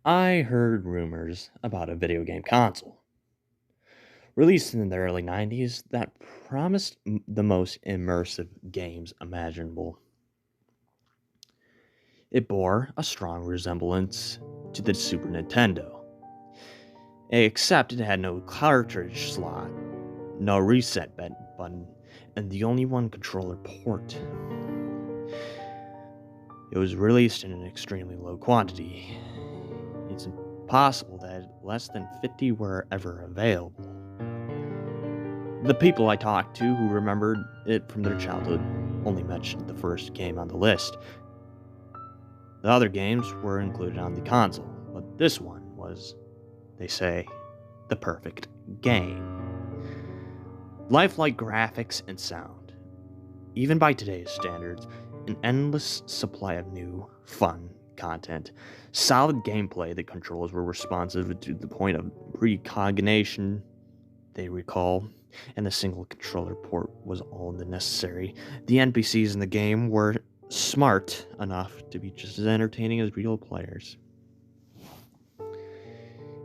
I heard rumors about a video game console released in the early 90s that promised the most immersive games imaginable. It bore a strong resemblance to the Super Nintendo, except it had no cartridge slot, no reset button, and the only one controller port. It was released in an extremely low quantity. It's impossible that less than 50 were ever available. The people I talked to who remembered it from their childhood only mentioned the first game on the list. The other games were included on the console, but this one was, they say, the perfect game. Lifelike graphics and sound. Even by today's standards, an endless supply of new, fun content. Solid gameplay, the controls were responsive to the point of precognition, they recall, and the single controller port was all the necessary. The NPCs in the game were smart enough to be just as entertaining as real players.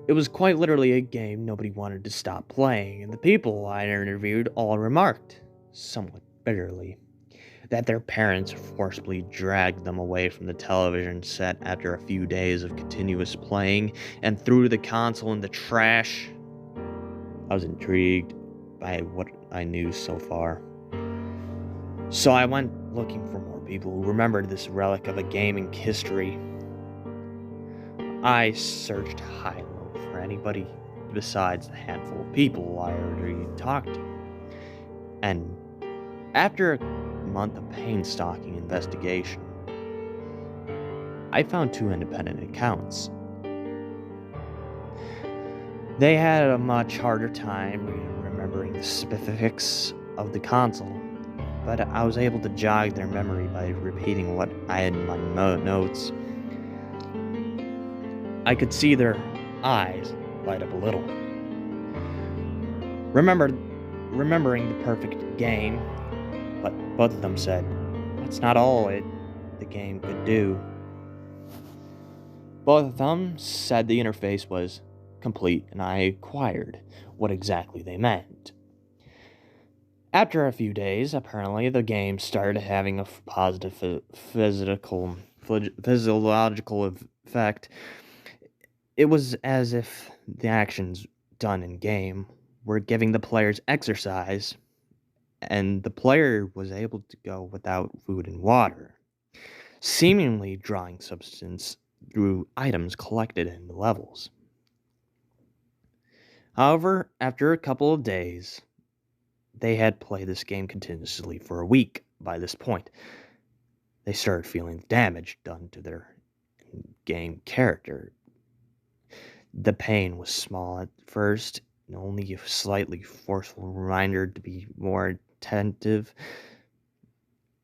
It was quite literally a game nobody wanted to stop playing, and the people I interviewed all remarked, somewhat bitterly, that their parents forcibly dragged them away from the television set after a few days of continuous playing and threw the console in the trash. I was intrigued by what I knew so far. So I went looking for more people who remembered this relic of a gaming history. I searched high and low for anybody besides the handful of people I already talked to. And after a month of painstaking investigation, I found two independent accounts. They had a much harder time remembering the specifics of the console, but I was able to jog their memory by repeating what I had in my notes. I could see their eyes light up a little. Remembering the perfect game, but both of them said, that's not all the game could do. Both of them said the interface was complete, and I inquired what exactly they meant. After a few days, apparently the game started having a positive physiological effect. It was as if the actions done in game were giving the players exercise, and the player was able to go without food and water, seemingly drawing substance through items collected in the levels. However, after a couple of days, they had played this game continuously for a week by this point. They started feeling damage done to their game character. The pain was small at first, and only a slightly forceful reminder to be more attentive.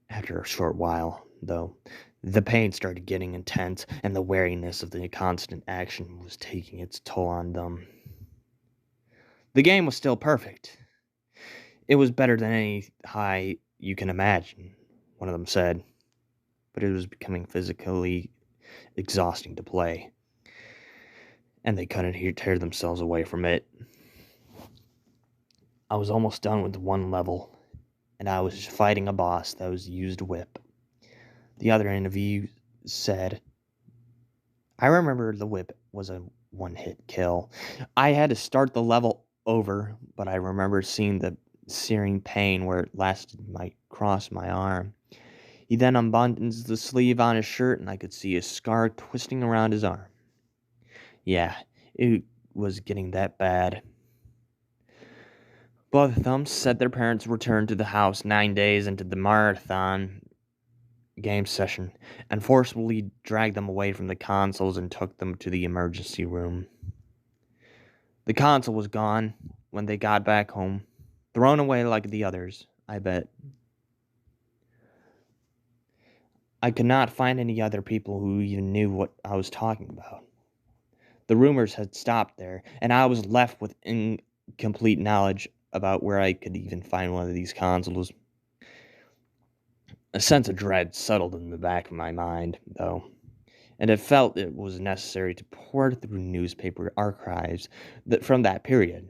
After a short while, though, the pain started getting intense, and the weariness of the constant action was taking its toll on them. The game was still perfect. It was better than any high you can imagine, one of them said, but it was becoming physically exhausting to play, and they couldn't tear themselves away from it. I was almost done with one level, and I was fighting a boss that was used whip. The other interview said, I remember the whip was a one-hit kill. I had to start the level over, but I remember seeing the searing pain where it lasted might cross my arm. He then unbuttons the sleeve on his shirt, and I could see a scar twisting around his arm. Yeah, it was getting that bad. Both of them said their parents returned to the house 9 days into the marathon game session and forcibly dragged them away from the consoles and took them to the emergency room. The console was gone when they got back home, thrown away like the others, I bet. I could not find any other people who even knew what I was talking about. The rumors had stopped there, and I was left with incomplete knowledge about where I could even find one of these consoles. A sense of dread settled in the back of my mind, though, and it felt it was necessary to pour through newspaper archives from that period.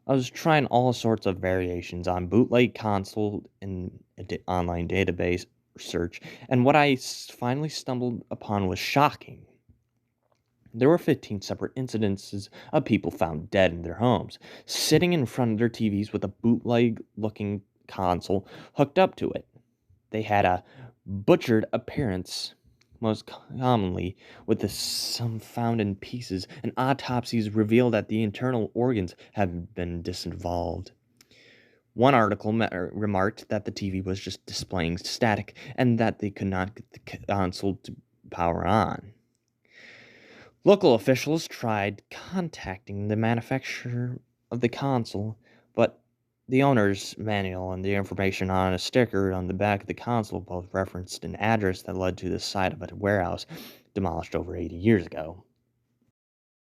I was trying all sorts of variations on bootleg console and online database search, and what finally stumbled upon was shocking. There were 15 separate incidences of people found dead in their homes, sitting in front of their TVs with a bootleg looking console hooked up to it. They had a butchered appearance, most commonly with some found in pieces, and autopsies reveal that the internal organs have been disinvolved. One article remarked that the TV was just displaying static and that they could not get the console to power on. Local officials tried contacting the manufacturer of the console, but the owner's manual and the information on a sticker on the back of the console both referenced an address that led to the site of a warehouse demolished over 80 years ago.